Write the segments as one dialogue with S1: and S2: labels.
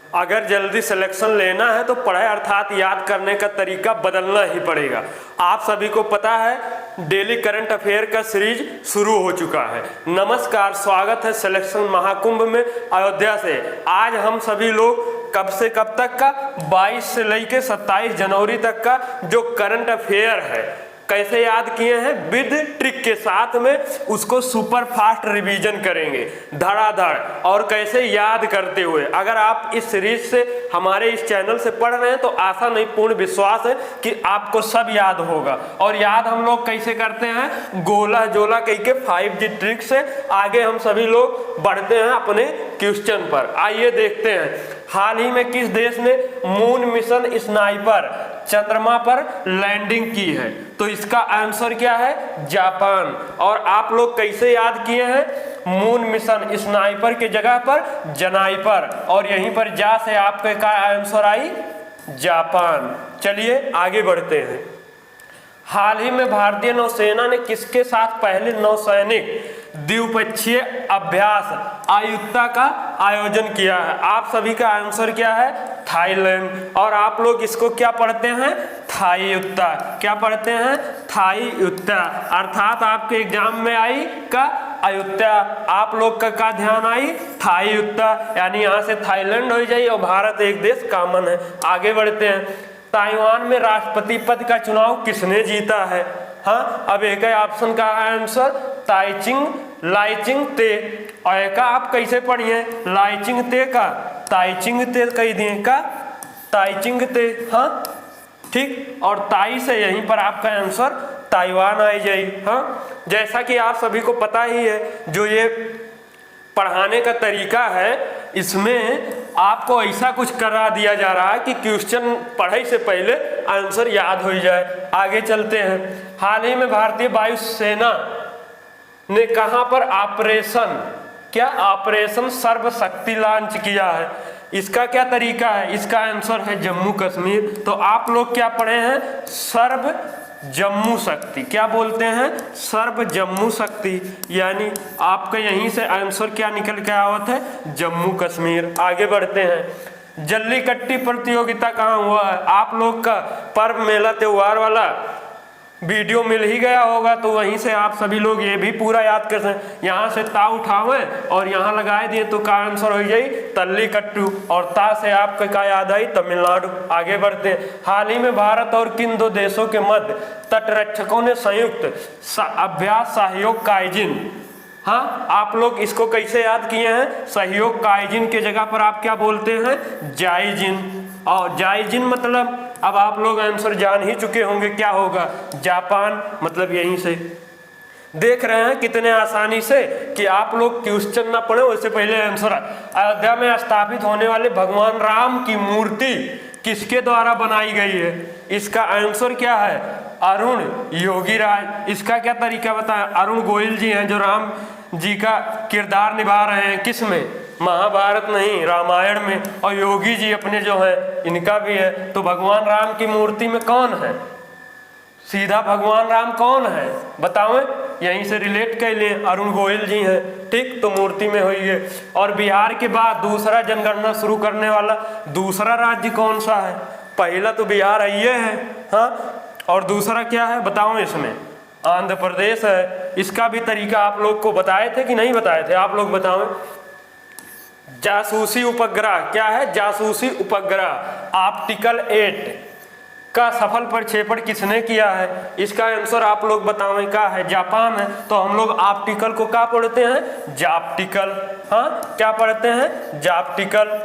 S1: अगर जल्दी सिलेक्शन लेना है तो पढ़ाई अर्थात याद करने का तरीका बदलना ही पड़ेगा। आप सभी को पता है डेली करंट अफेयर का सीरीज शुरू हो चुका है। नमस्कार, स्वागत है सिलेक्शन महाकुंभ में अयोध्या से। आज हम सभी लोग कब से कब तक का 22 से लेकर 27 जनवरी तक का जो करंट अफेयर है कैसे याद किए हैं विद ट्रिक के साथ में उसको सुपर फास्ट रिवीजन करेंगे धड़ाधड़ और कैसे याद करते हुए। अगर आप इस सीरीज से हमारे इस चैनल से पढ़ रहे हैं तो आशा नहीं पूर्ण विश्वास है कि आपको सब याद होगा। और याद हम लोग कैसे करते हैं गोला जोला कह के 5G ट्रिक से आगे हम सभी लोग बढ़ते हैं अपने क्वेश्चन पर। आइए देखते हैं हाल ही में किस देश ने मून मिशन स्नाइपर चंद्रमा पर लैंडिंग की है। तो इसका आंसर क्या है जापान। और आप लोग कैसे याद किए हैं मून मिशन स्नाइपर के जगह पर जनाइपर और यहीं पर जा से आपके का आंसर आई जापान। चलिए आगे बढ़ते हैं। हाल ही में भारतीय नौसेना ने किसके साथ पहले नौसैनिक द्विपक्षीय अभ्यास आयुक्ता का आयोजन किया है। आप सभी का आंसर क्या है थाईलैंड। और आप लोग इसको क्या पढ़ते हैं थाई युक्ता। क्या पढ़ते हैं थाई युक्ता अर्थात आपके एग्जाम में आई का अयुक्ता। आप लोग का ध्यान आई थाई युक्ता यानी यहाँ से थाईलैंड हो जाइए और भारत एक देश कॉमन है। आगे बढ़ते हैं। ताइवान में राष्ट्रपति पद का चुनाव किसने जीता है। हाँ अब एक ऑप्शन का आंसर ताइचिंग लाइचिंग ते। और का आप कैसे पढ़िए लाइचिंग ते का ताइचिंग ते कह दिए का ताइचिंग ते। हाँ ठीक। और ताई से यहीं पर आपका आंसर ताइवान आई जाए। हाँ जैसा कि आप सभी को पता ही है जो ये पढ़ाने का तरीका है इसमें आपको ऐसा कुछ करा दिया जा रहा है कि क्वेश्चन पढ़ाई से पहले आंसर याद हो जाए। आगे चलते हैं। हाल ही में भारतीय वायुसेना ने कहां पर ऑपरेशन सर्वशक्ति लॉन्च किया है। इसका क्या तरीका है इसका आंसर है जम्मू कश्मीर। तो आप लोग क्या पढ़े हैं सर्व जम्मू शक्ति। क्या बोलते हैं सर्व जम्मू शक्ति यानी आपका यहीं से आंसर क्या निकल के आवत है जम्मू कश्मीर। आगे बढ़ते हैं। जल्लीकट्टी प्रतियोगिता कहाँ हुआ है। आप लोग का पर्व मेला त्योहार वाला वीडियो मिल ही गया होगा तो वहीं से आप सभी लोग ये भी पूरा याद कर सकते। यहाँ से ता उठावे और यहाँ लगाए दिए तो का आंसर हो जाए तल्लीकट्टू। और ता से आपका क्या याद आई तमिलनाडु। आगे बढ़ते हैं। हाल ही में भारत और किन दो देशों के मध्य तटरक्षकों ने संयुक्त अभ्यास सहयोग काइजिन। हाँ आप लोग इसको कैसे याद किए हैं सहयोग काइजिन के जगह पर आप क्या बोलते हैं जाइजिन। और जाइजिन मतलब अब आप लोग आंसर जान ही चुके होंगे क्या होगा जापान। मतलब यहीं से देख रहे हैं कितने आसानी से कि आप लोग क्वेश्चन ना पढ़े उससे पहले आंसर। अयोध्या में स्थापित होने वाले भगवान राम की मूर्ति किसके द्वारा बनाई गई है। इसका आंसर क्या है अरुण योगीराज। इसका क्या तरीका बताएं अरुण गोयल जी हैं जो राम जी का किरदार निभा रहे हैं किस में महाभारत नहीं रामायण में। और योगी जी अपने जो है इनका भी है। तो भगवान राम की मूर्ति में कौन है सीधा भगवान राम कौन है बताओ। यहीं से रिलेट कर लिए अरुण गोयल जी हैं ठीक। तो मूर्ति में हुई है। और बिहार के बाद दूसरा जनगणना शुरू करने वाला दूसरा राज्य कौन सा है। पहला तो बिहार ये है हाँ और दूसरा क्या है बताओ इसमें आंध्र प्रदेश है। इसका भी तरीका आप लोग को बताए थे कि नहीं बताए थे आप लोग बताओ। जासूसी उपग्रह क्या है जासूसी उपग्रह ऑप्टिकल 8 का सफल प्रक्षेपण किसने किया है। इसका आंसर आप लोग बताओ क्या है जापान है। तो हम लोग ऑप्टिकल को क्या पढ़ते हैं जाप्टिकल। हाँ क्या पढ़ते हैं जाप्टिकल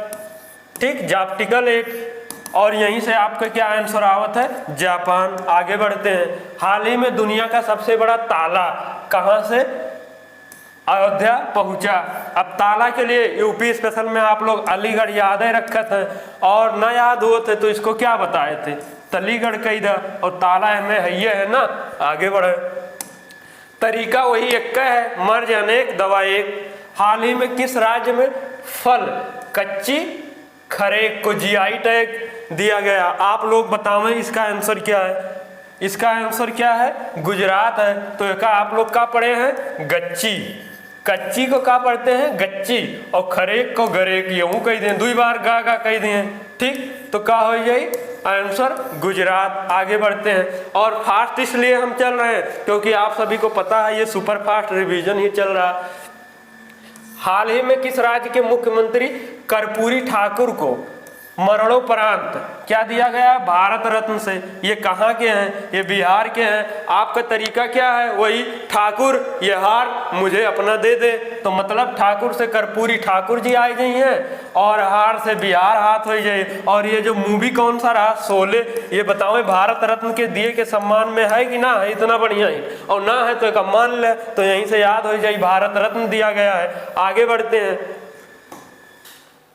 S1: ठीक जाप्टिकल 8। और यहीं से आपका क्या आंसर आवत है जापान। आगे बढ़ते हैं। हाल ही में दुनिया का सबसे बड़ा ताला कहां से अयोध्या पहुंचा। अब ताला के लिए यूपी स्पेशल में आप लोग अलीगढ़ याद ही रखे थे और न याद हुए थे तो इसको क्या बताए थे तलीगढ़ कही था। और ताला में है ये है ना। आगे बढ़े। तरीका वही एक है मर्ज अनेक दवा एक। हाल ही में किस राज्य में फल कच्ची खरेक को जीआई टैग दिया गया। आप लोग बताओ इसका आंसर क्या है। इसका आंसर क्या है गुजरात है। तो एक आप लोग का पढ़े हैं गच्ची। कच्ची को का पढ़ते हैं गच्ची, और खरेक को गरेक, यूं कह दें, 2 बार गा कह दें, ठीक। तो का हो जाए आंसर गुजरात। आगे बढ़ते हैं, और फास्ट इसलिए हम चल रहे हैं क्योंकि आप सभी को पता है ये सुपर फास्ट रिवीजन ही चल रहा। हाल ही में किस राज्य के मुख्यमंत्री कर्पूरी ठाकुर को मरणोपरांत क्या दिया गया? भारत रत्न से। ये कहाँ के हैं? ये बिहार के हैं। आपका तरीका क्या है? वही ठाकुर ये हार मुझे अपना दे दे, तो मतलब ठाकुर से कर्पूरी ठाकुर जी आए गई हैं और हार से बिहार हाथ हो जाए। और ये जो मूवी कौन सा रहा, शोले, ये बताओ भारत रत्न के दिए के सम्मान में है कि ना है? इतना बढ़िया ही, और ना है तो एक मान ले, तो यहीं से याद हो जाए भारत रत्न दिया गया है। आगे बढ़ते हैं,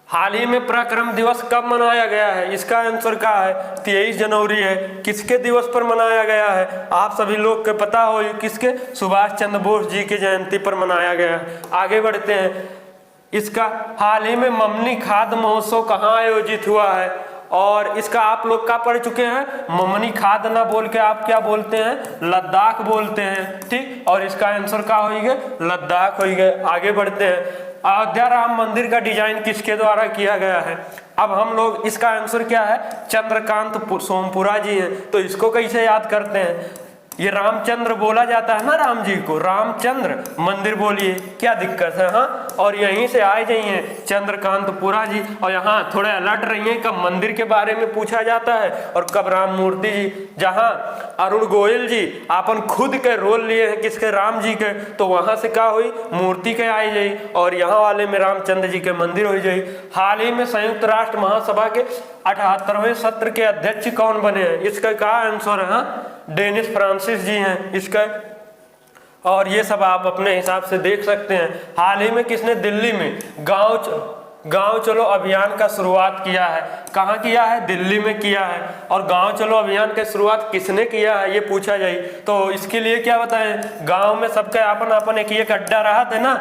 S1: हाल ही में पराक्रम दिवस कब मनाया गया है? इसका आंसर क्या है? 23 जनवरी है। किसके दिवस पर मनाया गया है? आप सभी लोग को पता हो, किसके? सुभाष चंद्र बोस जी की जयंती पर मनाया गया है। आगे बढ़ते हैं, इसका हाल ही में ममनी खाद्य महोत्सव कहाँ आयोजित हुआ है? और इसका आप लोग का पढ़ चुके हैं, ममनी खाद ना बोल के आप क्या बोलते हैं? लद्दाख बोलते हैं, ठीक। और इसका आंसर क्या होगा? लद्दाख होगा। आगे बढ़ते हैं, अयोध्या राम मंदिर का डिजाइन किसके द्वारा किया गया है? अब हम लोग, इसका आंसर क्या है? चंद्रकांत सोमपुरा जी हैं। तो इसको कैसे याद करते हैं? ये रामचंद्र बोला जाता है ना, राम जी को रामचंद्र मंदिर बोलिए, क्या दिक्कत है? हाँ, और यहीं से आए जाइए चंद्रकांतपुरा जी। और यहाँ थोड़े अलर्ट रहिए, कब मंदिर के बारे में पूछा जाता है और कब राम मूर्ति जी। जहाँ अरुण गोयल जी अपन खुद के रोल लिए हैं, किसके? राम जी के, तो वहां से क्या हुई? मूर्ति के आई जाई, और यहाँ वाले में रामचंद्र जी के मंदिर हो जाई। हाल ही में संयुक्त राष्ट्र महासभा के 78वें सत्र के अध्यक्ष कौन बने हैं? इसका क्या आंसर है? हाँ, डेनिस फ्रांसिस जी हैं इसका। और ये सब आप अपने हिसाब से देख सकते हैं। हाल ही में किसने दिल्ली में गांव चलो अभियान का शुरुआत किया है? कहाँ किया है? दिल्ली में किया है। और गांव चलो अभियान की शुरुआत किसने किया है ये पूछा जाए तो इसके लिए क्या बताएं? गांव में सबका अपन अपन एक अड्डा रहा था ना,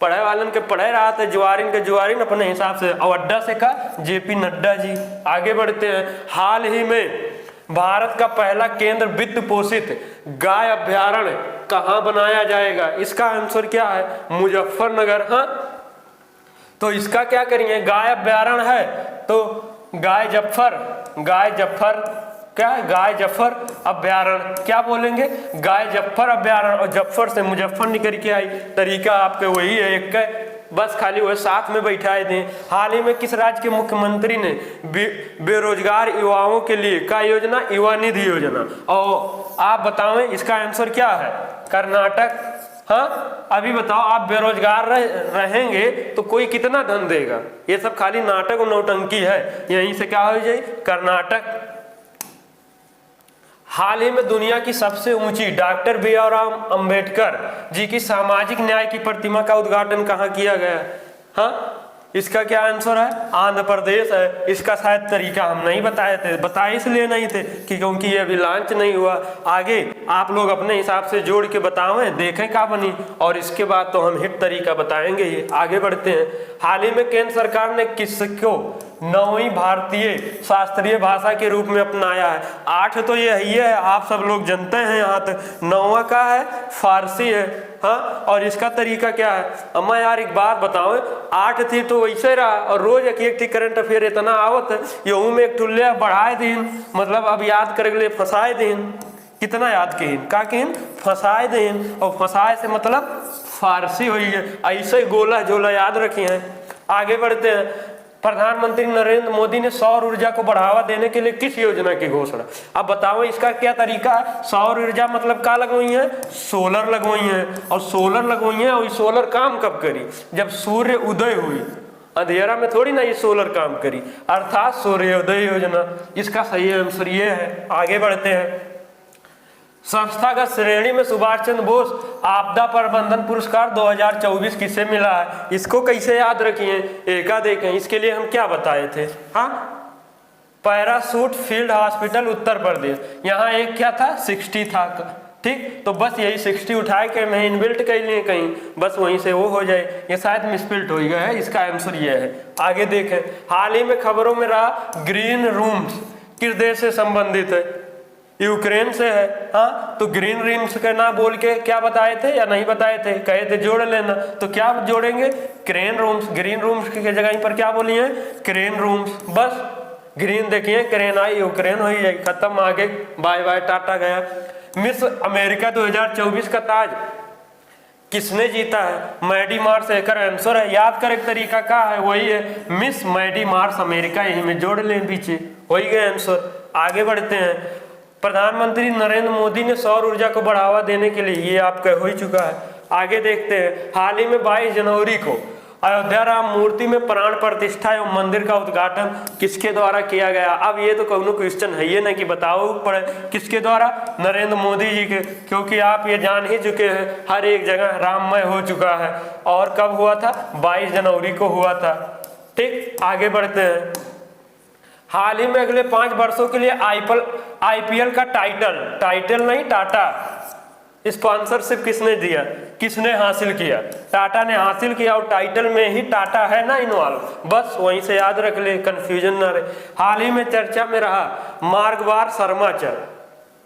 S1: पढ़े वालन के पढ़े रहा था, जुआरिन के जुआरिन अपने हिसाब से, और अड्डा से का जेपी नड्डा जी। आगे बढ़ते हैं, हाल ही में भारत का पहला केंद्र वित्त पोषित गाय अभ्यारण्य कहाँ बनाया जाएगा? इसका आंसर क्या है? मुजफ्फरनगर। हाँ, तो इसका क्या करेंगे? गाय अभ्यारण्य है तो गाय जफर क्या है? गाय जफर अभ्यारण्य, क्या बोलेंगे? गाय जफर अभ्यारण्य। और जफर से मुजफ्फर निकल के आई, तरीका आपके वही है एक का, बस खाली वह साथ में बैठाए थे। हाल ही में किस राज्य के मुख्यमंत्री ने बेरोजगार युवाओं के लिए का योजना? युवा निधि योजना। और आप बताएं इसका आंसर क्या है? कर्नाटक। हाँ, अभी बताओ, आप बेरोजगार रहेंगे तो कोई कितना धन देगा? ये सब खाली नाटक और नौटंकी है। यहीं से क्या हो जाए? कर्नाटक। हाल ही में दुनिया की सबसे ऊंची डॉक्टर BR अम्बेडकर जी की सामाजिक न्याय की प्रतिमा का उद्घाटन कहाँ किया गया? हाँ, इसका क्या आंसर है? आंध्र प्रदेश है। इसका शायद तरीका हम नहीं बताए थे, बताए इसलिए नहीं थे कि क्योंकि ये अभी लॉन्च नहीं हुआ। आगे आप लोग अपने हिसाब से जोड़ के बतावें, देखें क्या बनी, और इसके बाद तो हम हिट तरीका बताएंगे ही। आगे बढ़ते हैं, हाल ही में केंद्र सरकार ने किसको 9वीं भारतीय शास्त्रीय भाषा के रूप में अपनाया है? 8 तो ये है, आप सब लोग जानते हैं। यहाँ तक 9वां का है फारसी है। हाँ, और इसका तरीका क्या है? अम्मा यार एक बात बताओ, 8 थी तो वैसे रहा, और रोज एक थी करंट अफेयर इतना आवत, यहू में एक टुल्ले बढ़ाए दिन, मतलब अब याद करे लिए फंसाए दिन। कितना याद किन का किन? फंसाए दिन, और फंसाए से मतलब फारसी हुई है। ऐसे गोला झोला याद रखी है। आगे बढ़ते हैं, प्रधानमंत्री नरेंद्र मोदी ने सौर ऊर्जा को बढ़ावा देने के लिए किस योजना की घोषणा? अब बताओ इसका क्या तरीका है? सौर ऊर्जा मतलब क्या लगवाई है? सोलर लगवाई है। और सोलर लगवाई है, और सोलर काम कब करी? जब सूर्य उदय हुई, अंधेरा में थोड़ी ना ये सोलर काम करी, अर्थात सूर्योदय योजना। इसका सही आंसर ये है। आगे बढ़ते हैं, संस्थागत श्रेणी में सुभाष चंद्र बोस आपदा प्रबंधन पुरस्कार 2024 किसे मिला है? इसको कैसे याद रखिए? एका देखें, इसके लिए हम क्या बताए थे? हाँ, parachute field hospital Uttar Pradesh. यहाँ एक क्या था? 60 था, ठीक। तो बस यही 60 उठाए के मैं इनबिल्ट कर लिए कहीं, बस वहीं से वो हो जाए। ये शायद मिसप्रिंट हो गया है, इसका आंसर ये है। आगे देखें, हाल ही में खबरों में रहा ग्रीन रूम्स किस देश से संबंधित है? यूक्रेन से है। हाँ, तो ग्रीन रिम्स के ना बोल के क्या बताए थे या नहीं बताए थे, कहे थे जोड़ लेना, तो क्या जोड़ेंगे, क्रेन रूम्स। ग्रीन रूम्स की जगह पर क्या बोली है, क्रेन रूम्स। बस ग्रीन देखिए, क्रेन आई, यूक्रेन हो जाए, खत्म, आगे बाय बाय टाटा गया। मिस अमेरिका 2024 का ताज किसने जीता है, मैडी मार्स एकर आंसर है। याद कर एक तरीका का है, वही है मिस मैडी मार्स अमेरिका, यही में जोड़ लें पीछे, वही गए आंसर। आगे बढ़ते हैं। प्रधानमंत्री नरेंद्र मोदी ने सौर ऊर्जा को बढ़ावा देने के लिए, ये आपका हो ही चुका है। आगे देखते हैं। हाल ही में 22 जनवरी को अयोध्या राम मूर्ति में प्राण प्रतिष्ठा एवं मंदिर का उद्घाटन किसके द्वारा किया गया। अब ये तो कौनो क्वेश्चन है ये ना कि बताओ पड़े किसके द्वारा, नरेंद्र मोदी जी के, क्योंकि आप ये जान ही चुके हैं हर एक जगह राममय हो चुका है। और कब हुआ था, 22 जनवरी को हुआ था। ठीक, आगे बढ़ते हैं। हाल ही में अगले 5 वर्षों के लिए आईपीएल का टाइटल नहीं, टाटा स्पॉन्सरशिप किसने दिया, किसने हासिल किया, टाटा ने हासिल किया। और टाइटल में ही टाटा है ना इन्वॉल्व, बस वहीं से याद रख ले, कंफ्यूजन ना रहे। हाल ही में चर्चा में रहा मार्गवार शर्माचर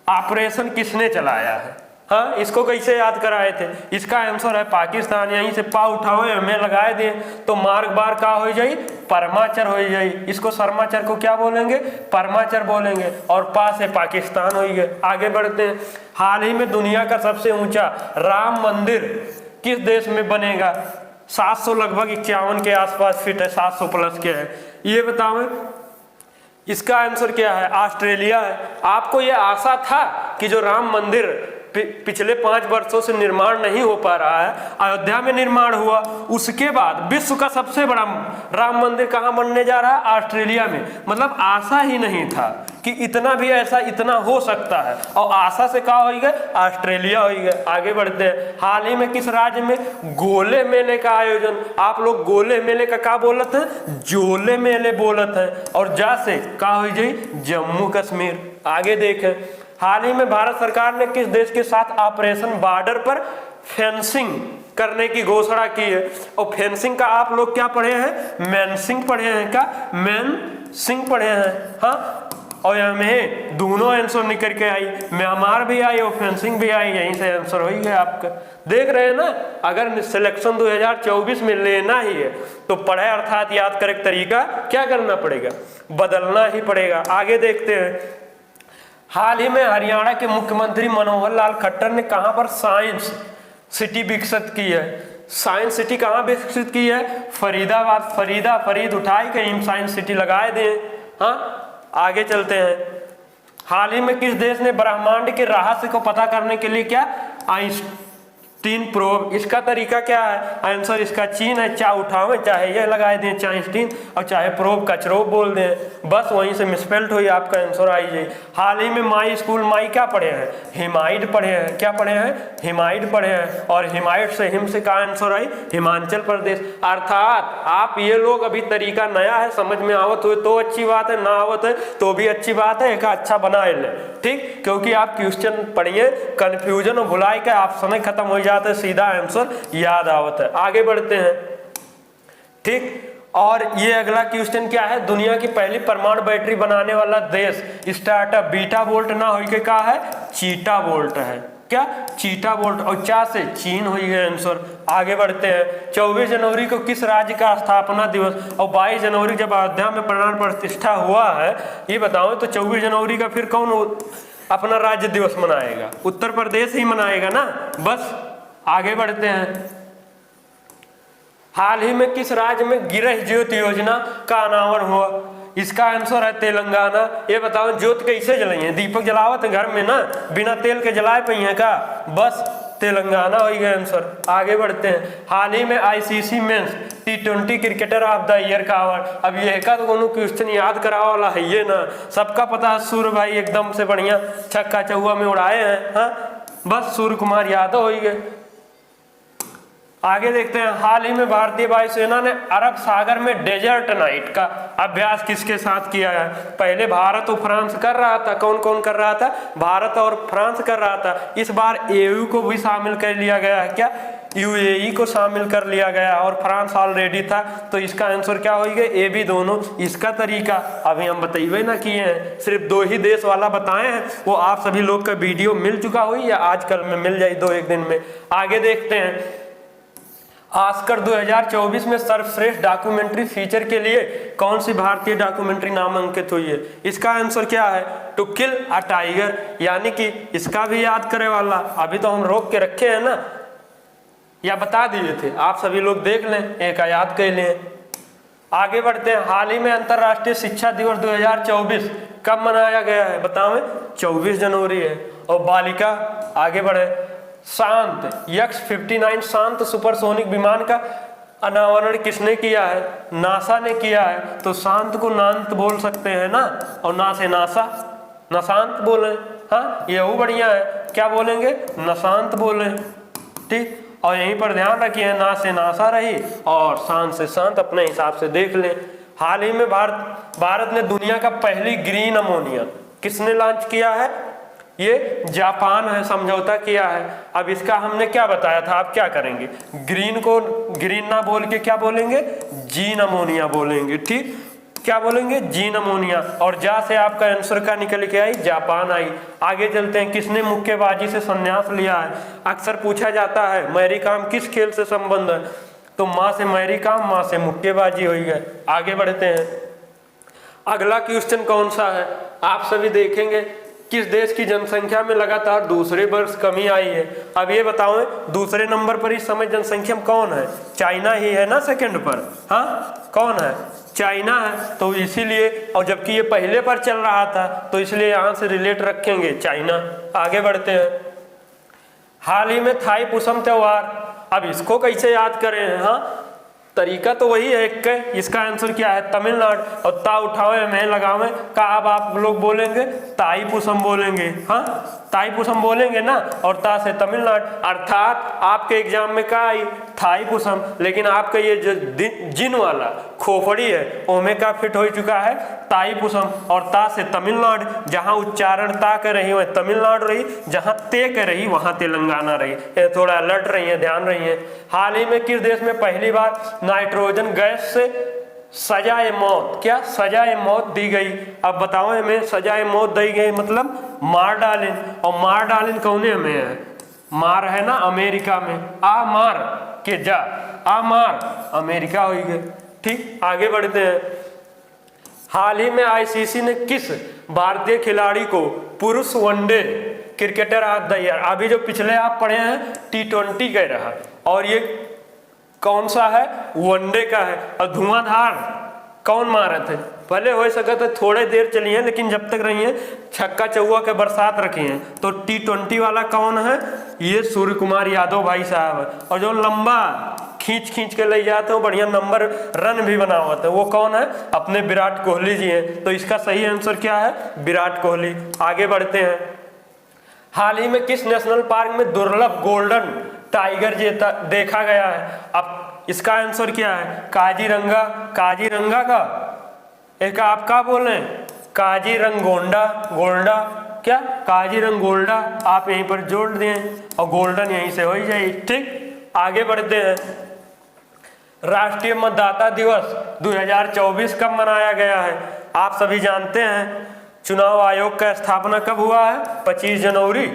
S1: ऑपरेशन किसने चलाया है। हाँ, इसको कैसे याद कराए थे, इसका आंसर है पाकिस्तान। यहीं से पा उठाओ हमें लगाए दिए तो मार्ग बार का हो जाई, परमाचर हो जाई। इसको शर्माचर को क्या बोलेंगे, परमाचर बोलेंगे। और पा से पाकिस्तान हो गए। आगे बढ़ते हैं। हाल ही में दुनिया का सबसे ऊंचा राम मंदिर किस देश में बनेगा। 700 लगभग 51 के आसपास फीट है, 700 प्लस के है। ये बताओ इसका आंसर क्या है, ऑस्ट्रेलिया है। आपको ये आशा था कि जो राम मंदिर पिछले 5 वर्षों से निर्माण नहीं हो पा रहा है, अयोध्या में निर्माण हुआ, उसके बाद विश्व का सबसे बड़ा राम मंदिर कहाँ बनने जा रहा है, ऑस्ट्रेलिया में। मतलब आशा ही नहीं था कि इतना भी ऐसा इतना हो सकता है, और आशा से कहा हो गया, ऑस्ट्रेलिया हो गया। आगे बढ़ते हैं। हाल ही में किस राज्य में गोले मेले का आयोजन, आप लोग गोले मेले का क्या बोलत है, जोले मेले बोलत है। और जा से कहा हो जाए, जम्मू कश्मीर। आगे देखें। हाल ही में भारत सरकार ने किस देश के साथ ऑपरेशन बॉर्डर पर फेंसिंग करने की घोषणा की है। और फेंसिंग का आप लोग क्या पढ़े हैं, मैनसिंग पढ़े हैं, क्या मैनसिंग पढ़े हैं। हाँ, और हमें दोनों आंसर निकल के आई, म्यांमार भी आई और फेंसिंग भी आई, यहीं से आंसर हो ही गया आपका। देख रहे हैं ना, अगर सिलेक्शन 2024 में लेना ही है तो पढ़ाई अर्थात याद करे तरीका क्या करना पड़ेगा, बदलना ही पड़ेगा। आगे देखते हैं। हाल ही में हरियाणा के मुख्यमंत्री मनोहर लाल खट्टर ने कहां पर साइंस सिटी विकसित की है। साइंस सिटी कहां विकसित की है, फरीदाबाद। फरीद उठाए कहीं साइंस सिटी लगाए दें। हाँ, आगे चलते हैं। हाल ही में किस देश ने ब्रह्मांड के रहस्य को पता करने के लिए क्या, आइंस्टीन प्रोब। इसका तरीका क्या है, आंसर इसका चीन है। चाहे उठावे चाहे ये लगाए दें आइंस्टीन, और चाहे प्रोब कचरोब बोल दें, बस वहीं से मिसपेल्ट हुई, आपका आंसर आई जाए। हाल ही में माई स्कूल माई क्या पढ़े हैं, हिमाइड पढ़े हैं। क्या पढ़े हैं, हिमाइड पढ़े हैं। और हिमाइड से हिम से का आंसर आई, हिमाचल प्रदेश। अर्थात आप ये लोग अभी तरीका नया है, समझ में आवत हुए तो अच्छी बात है, ना आवत है तो भी अच्छी बात है, एक अच्छा बना ले। ठीक, क्योंकि आप क्वेश्चन पढ़िए, कंफ्यूजन और भुलाई के ऑप्शन खत्म हो जाते, सीधा आंसर याद आवत है। आगे बढ़ते हैं। ठीक, और ये अगला क्वेश्चन क्या है, दुनिया की पहली परमाणु बैटरी बनाने वाला देश स्टार्टअप बीटा वोल्ट ना हो के कहा है, चीटा वोल्ट है। क्या, चीटा वोल्ट। और चा से चीन हो गया आंसर। आगे बढ़ते हैं। 24 जनवरी को किस राज्य का स्थापना दिवस, और 22 जनवरी जब अयोध्या में प्राण प्रतिष्ठा हुआ है, ये बताओ तो 24 जनवरी का फिर कौन अपना राज्य दिवस मनाएगा, उत्तर प्रदेश ही मनाएगा ना। बस आगे बढ़ते हैं। हाल ही में किस राज्य में गृह ज्योति योजना का अनावरण हुआ, इसका आंसर है तेलंगाना। ये बताओ ज्योत कैसे जलाइए, दीपक जलावत घर में ना, बिना तेल के जलाए पहिए का, बस तेलंगाना हो गया आंसर। आगे बढ़ते हैं। हाल ही में ICC men's T20 cricketer of the year का अवार्ड, अब यह का तो कोनो क्वेश्चन याद करावा वाला है ये ना, सबका पता है। सूर्य भाई एकदम से बढ़िया छक्का चौवा में उड़ाए हैं। हाँ, बस सूर्य कुमार यादव हो गए। आगे देखते हैं। हाल ही में भारतीय वायुसेना ने अरब सागर में डेजर्ट नाइट का अभ्यास किसके साथ किया है। पहले भारत और फ्रांस कर रहा था, कौन कौन कर रहा था, भारत और फ्रांस कर रहा था। इस बार EU को भी शामिल कर लिया गया है। क्या, यूएई को शामिल कर लिया गया और फ्रांस ऑलरेडी था, तो इसका आंसर क्या होगा? ए बी दोनों। इसका तरीका अभी हम बताइए ना किए हैं, सिर्फ 2 ही देश वाला बताए हैं, वो आप सभी लोग का वीडियो मिल चुका हुई या आजकल में मिल जाए 2-1 दिन में। आगे देखते हैं, ऑस्कर 2024 में सर्वश्रेष्ठ डॉक्यूमेंट्री फीचर के लिए कौन सी भारतीय डॉक्यूमेंट्री नामांकित हुई है? इसका आंसर क्या है? टू किल अ टाइगर, यानी कि इसका भी याद करे वाला अभी तो हम रोक के रखे हैं ना, या बता दिए थे, आप सभी लोग देख लें, एक याद कर लें। आगे बढ़ते हैं, हाल ही में अंतर्राष्ट्रीय शिक्षा दिवस 2024 कब मनाया गया है? बताओ। 24 जनवरी है। और बालिका, आगे बढ़े, शांत X-59 शांत सुपरसोनिक विमान का अनावरण किसने किया है? नासा ने किया है। तो शांत को नांत बोल सकते हैं ना, और ना से नासा, नशांत बोले। हाँ, ये वो बढ़िया है, क्या बोलेंगे? नशांत बोले, ठीक। और यहीं पर ध्यान रखिए, ना से नासा रही और शांत से शांत, अपने हिसाब से देख लें। हाल ही में भारत ने दुनिया का पहली ग्रीन अमोनिया किसने लॉन्च किया है? ये जापान है, समझौता किया है। अब इसका हमने क्या बताया था, आप क्या करेंगे? ग्रीन को ग्रीन ना बोल के क्या बोलेंगे? जीन अमोनिया बोलेंगे, ठीक। क्या बोलेंगे? Gene ammonia. और जा से आपका आंसर का निकल के आई? जापान आई। आगे चलते हैं, किसने मुक्केबाजी से संन्यास लिया है? अक्सर पूछा जाता है मैरी कॉम किस खेल से संबंध है? तो माँ से मैरी कॉम, माँ से मुक्केबाजी हुई है। आगे बढ़ते हैं, अगला क्वेश्चन कौन सा है? आप सभी देखेंगे, किस देश की जनसंख्या में लगातार दूसरे वर्ष कमी आई है? अब ये बताओ, दूसरे नंबर पर इस समय जनसंख्या में कौन है? चाइना ही है ना सेकंड पर। हाँ, कौन है? चाइना है। तो इसीलिए, और जबकि ये पहले पर चल रहा था, तो इसलिए यहाँ से रिलेट रखेंगे चाइना। आगे बढ़ते हैं, हाल ही में थाई पुसम त्योहार, अब इसको कैसे याद करें? हाँ, तरीका तो वही है एक, इसका आंसर क्या है? तमिलनाडु। और ता उठावे में लगावे का, अब आप लोग बोलेंगे ताई पुसम बोलेंगे। हाँ, ताई पुसम बोलेंगे ना, और ता से तमिलनाडु, अर्थात आपके एग्जाम में का आई? थाई पुसम। लेकिन आपका ये जो जिन वाला खोपड़ी है, ओमे का फिट हो चुका है ताई पुसम। और ता से तमिलनाडु, जहाँ उच्चारण ता कर रही वह तमिलनाडु रही, जहाँ ते कर रही वहाँ तेलंगाना रही। ये थोड़ा अलर्ट रही है, ध्यान रही है। हाल ही में किस देश में पहली बार नाइट्रोजन गैस से सजाए मौत, क्या सजाए मौत दी गई? अब बताओ, हमें सजाए मौत दी गई मतलब मार डालिन। और मार डालिन कौने में है? मार है ना अमेरिका में, आ मार के जा, आ मार अमेरिका हुई गई, ठीक। आगे बढ़ते हैं, हाल ही में आईसीसी ने किस भारतीय खिलाड़ी को पुरुष one day cricketer of the year, अभी जो पिछले आप पढ़े हैं T20 कह रहा, और ये कौन सा है? वनडे का है। और धुआंधार कौन मारे थे? भले हो सका तो थोड़े देर चली है, लेकिन जब तक रही है छक्का चौवा के बरसात रखी है। तो T20 वाला कौन है? ये सूर्य कुमार यादव भाई साहब है। और जो लंबा खींच खींच के ले जाते हो, बढ़िया नंबर रन भी बना हुआ था, वो कौन है? अपने विराट कोहली जी हैं। तो इसका सही आंसर क्या है? विराट कोहली। आगे बढ़ते हैं, हाल ही में किस नेशनल पार्क में दुर्लभ गोल्डन टाइगर देखा गया है? अब इसका आंसर क्या है? काजीरंगा। काजीरंगा का एक आप क्या बोले? काजीरंगोंडा, गोल्डा, क्या काजीरंगोल्डा, आप यहीं पर जोड़ दें और गोल्डन यहीं से हो ही जाए, ठीक। आगे बढ़ते हैं, राष्ट्रीय मतदाता दिवस 2024 कब मनाया गया है? आप सभी जानते हैं चुनाव आयोग का स्थापना कब हुआ है? 25 जनवरी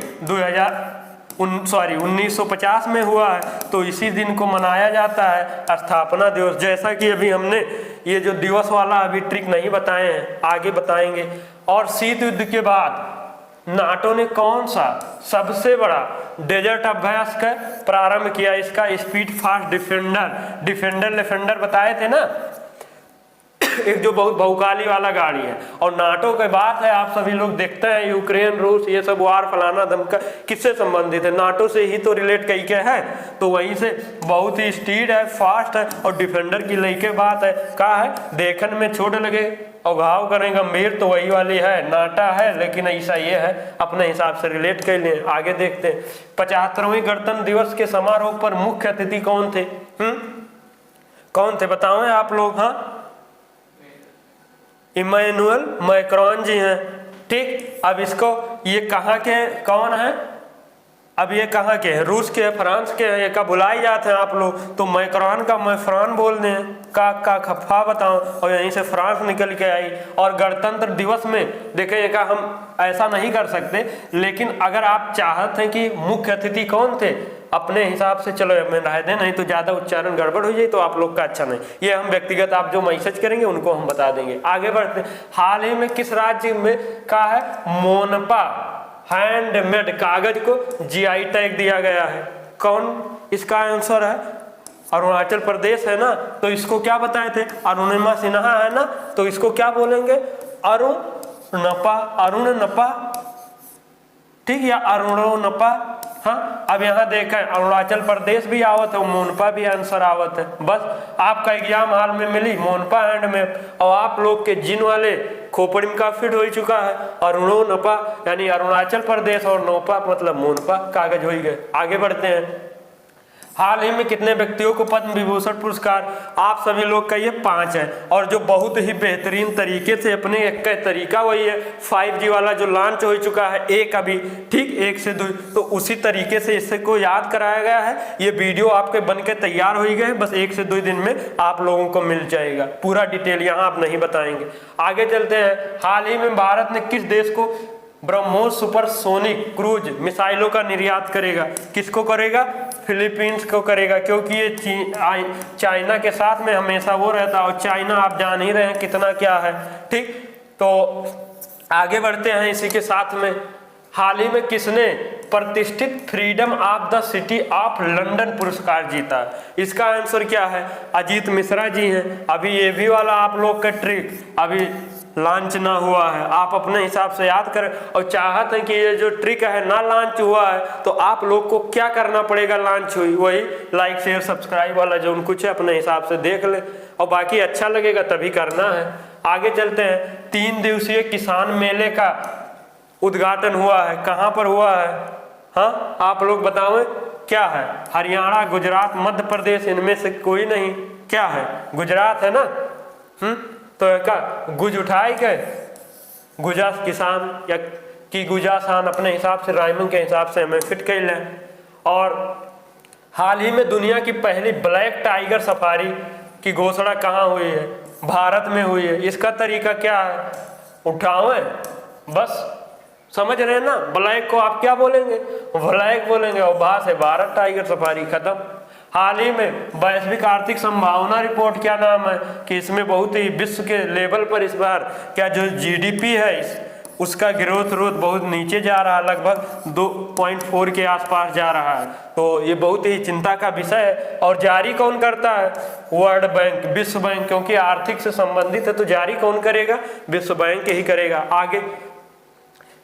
S1: 1950 में हुआ है। तो इसी दिन को मनाया जाता है स्थापना दिवस। जैसा कि अभी हमने ये जो दिवस वाला अभी ट्रिक नहीं बताए हैं, आगे बताएंगे। और शीत युद्ध के बाद नाटो ने कौन सा सबसे बड़ा डेजर्ट अभ्यास का प्रारंभ किया? इसका स्पीड फास्ट डिफेंडर बताए थे ना, एक जो बहुत बहुकाली वाला गाड़ी है। और नाटो के बात है, आप सभी लोग देखते हैं यूक्रेन रूस ये सब वार फलाना धमका किससे संबंधित है? नाटो से ही तो रिलेट कई के है। तो वहीं से बहुत ही स्पीड है, फास्ट है, और डिफेंडर की लई के बात है, कहा है देखने में छोटे लगे और घाव करें गंभीर, तो वही वाली है, नाटा है, लेकिन ऐसा ये है, अपने हिसाब से रिलेट कर लें। आगे देखते हैं, 75वें गणतंत्र दिवस के समारोह पर मुख्य अतिथि कौन थे? कौन थे बताओ आप लोग? हाँ, इमैनुअल मैक्रोन जी हैं, ठीक। अब इसको ये कहाँ के कौन है? अब ये कहाँ के हैं? रूस के हैं, फ्रांस के हैं, ये का बुलाए जाते हैं आप लोग, तो मैक्रोन का मैफ्रान बोल दें, का खफा बताओ, और यहीं से फ्रांस निकल के आई। और गणतंत्र दिवस में देखें, ये का हम ऐसा नहीं कर सकते, लेकिन अगर आप चाहते हैं कि मुख्य अतिथि कौन थे, अपने हिसाब से चलो मैं रह दें, नहीं तो ज़्यादा उच्चारण गड़बड़ हो जाए तो आप लोग का अच्छा नहीं। ये हम व्यक्तिगत आप जो मैसेज करेंगे उनको हम बता देंगे। आगे बढ़ते हैं। हाल ही में किस राज्य में का है मोनपा हैंडमेड कागज को जीआई टैग दिया गया है? कौन इसका आंसर है? अरुणाचल प्रदेश है ना, तो इसको क्या बताए थे? अरुणिमा सिन्हा है ना, तो इसको क्या बोलेंगे? अरुणपा, अरुणनपा, ठीक, या अरुणोनपा। हाँ, अब यहाँ देखें अरुणाचल प्रदेश भी आवत है, मोनपा भी आंसर आवत है। बस आपका एग्जाम हाल में मिली मोनपा एंड में, और आप लोग के जिन वाले खोपड़ी में का फिट हो चुका है अरुणोनपा, यानी अरुणाचल प्रदेश, और नोपा मतलब मोनपा कागज हो ही गए। आगे बढ़ते हैं। हाल ही में कितने व्यक्तियों को पद्म विभूषण पुरस्कार? आप सभी लोग का ये 5 है, और जो बहुत ही बेहतरीन तरीके से अपने एक का तरीका वही है 5G वाला जो लॉन्च हो चुका है, एक अभी ठीक 1 से 2, तो उसी तरीके से इससे को याद कराया गया है। ये वीडियो आपके बन के तैयार हो गए, बस 1 से 2 दिन में आप लोगों को मिल जाएगा। पूरा डिटेल यहाँ आप नहीं बताएंगे। आगे चलते हैं। हाल ही में भारत ने किस देश को ब्रह्मोस सुपरसोनिक क्रूज मिसाइलों का निर्यात करेगा? किसको करेगा? फिलीपींस को करेगा, क्योंकि ये चाइना के साथ में हमेशा वो रहता है, और चाइना आप जान ही रहे हैं कितना क्या है, ठीक। तो आगे बढ़ते हैं इसी के साथ में। हाल ही में किसने प्रतिष्ठित freedom of the city of London पुरस्कार जीता? इसका आंसर क्या है? अजीत मिश्रा जी हैं। अभी ये भी वाला आप लोग का ट्रिक अभी लॉन्च ना हुआ है, आप अपने हिसाब से याद करें, और चाहते हैं कि ये जो ट्रिक है ना लॉन्च हुआ है, तो आप लोग को क्या करना पड़ेगा? लॉन्च हुई वही लाइक शेयर सब्सक्राइब वाला जो कुछ है अपने हिसाब से देख ले, और बाकी अच्छा लगेगा तभी करना है। आगे चलते हैं। 3 दिवसीय किसान मेले का उद्घाटन हुआ है, कहाँ पर हुआ है? हाँ, आप लोग बताओ क्या है? हरियाणा, गुजरात, मध्य प्रदेश, इनमें से कोई नहीं। क्या है? गुजरात है ना। तो का गुज उठाए के गुजा किसान या कि गुजासान अपने हिसाब से राइमिंग के हिसाब से हमें फिट कर लें। और हाल ही में दुनिया की पहली ब्लैक टाइगर सफारी की घोषणा कहाँ हुई है? भारत में हुई है। इसका तरीका क्या है? उठाओ, बस समझ रहे हैं ना। ब्लैक को आप क्या बोलेंगे? ब्लैक बोलेंगे, और वहां से भारत टाइगर सफारी खत्म। हाल ही में वैश्विक आर्थिक संभावना रिपोर्ट क्या नाम है कि इसमें बहुत ही विश्व के लेवल पर इस बार क्या जो जीडीपी है उसका ग्रोथ बहुत नीचे जा रहा है, लगभग 2.4 के आसपास जा रहा है। तो ये बहुत ही चिंता का विषय है। और जारी कौन करता है? वर्ल्ड बैंक, विश्व बैंक, क्योंकि आर्थिक से संबंधित है तो जारी कौन करेगा? विश्व बैंक ही करेगा। आगे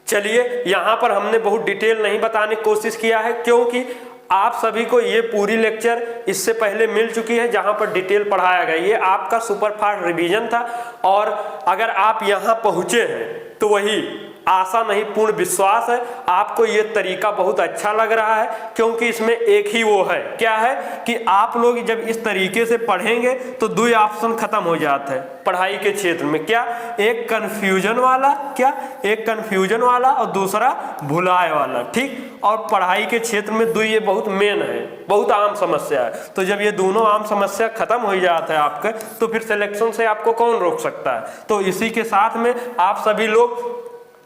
S1: चलिए, यहाँ पर हमने बहुत डिटेल नहीं बताने की कोशिश किया है, क्योंकि आप सभी को ये पूरी लेक्चर इससे पहले मिल चुकी है जहां पर डिटेल पढ़ाया गया। ये आपका सुपरफास्ट रिवीजन था, और अगर आप यहां पहुंचे हैं तो वही आशा नहीं पूर्ण विश्वास है आपको ये तरीका बहुत अच्छा लग रहा है, क्योंकि इसमें एक ही वो है, क्या है कि आप लोग जब इस तरीके से पढ़ेंगे तो 2 ऑप्शन खत्म हो जाते हैं पढ़ाई के क्षेत्र में। क्या? एक कंफ्यूजन वाला, क्या? एक कंफ्यूजन वाला और दूसरा भुलाए वाला, ठीक। और पढ़ाई के क्षेत्र में 2 ये बहुत मेन है, बहुत आम समस्या है। तो जब ये दोनों आम समस्या खत्म हो जाता है आपका, तो फिर सिलेक्शन से आपको कौन रोक सकता है? तो इसी के साथ में आप सभी लोग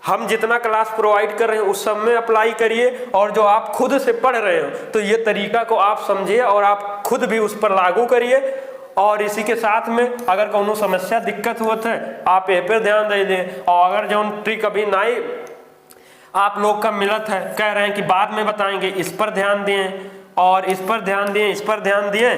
S1: हम जितना क्लास प्रोवाइड कर रहे हैं उस सब में अप्लाई करिए, और जो आप खुद से पढ़ रहे हो तो ये तरीका को आप समझिए और आप खुद भी उस पर लागू करिए। और इसी के साथ में अगर कोनो समस्या दिक्कत होता है आप ये पर ध्यान दे दें, और अगर जो ट्रिक अभी नहीं आप लोग का मिलत है, कह रहे हैं कि बाद में बताएंगे, इस पर ध्यान दें और इस पर ध्यान दिए, इस पर ध्यान दिए,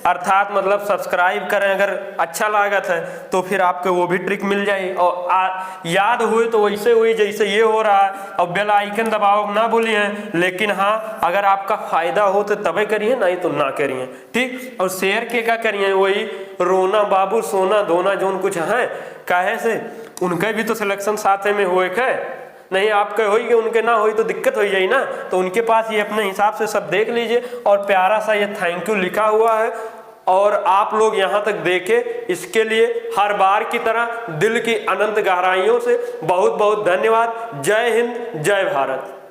S1: अर्थात मतलब सब्सक्राइब करें। अगर अच्छा लागत है तो फिर आपको वो भी ट्रिक मिल जाएगी, और याद हुई तो वैसे हुई जैसे ये हो रहा है। और बेल आइकन दबाओ ना भूलिए, लेकिन हाँ अगर आपका फायदा हो तो तभी करिए, नहीं तो ना करिए, ठीक। और शेयर के क्या करिए? वही रोना बाबू सोना धोना जो कुछ है काहे से उनके भी तो सिलेक्शन साथ में हुए है, नहीं आपके होगी उनके ना होई तो दिक्कत हो जाए ना। तो उनके पास ये अपने हिसाब से सब देख लीजिए, और प्यारा सा ये थैंक यू लिखा हुआ है, और आप लोग यहाँ तक देखे इसके लिए हर बार की तरह दिल की अनंत गहराइयों से बहुत बहुत धन्यवाद। जय हिंद, जय भारत।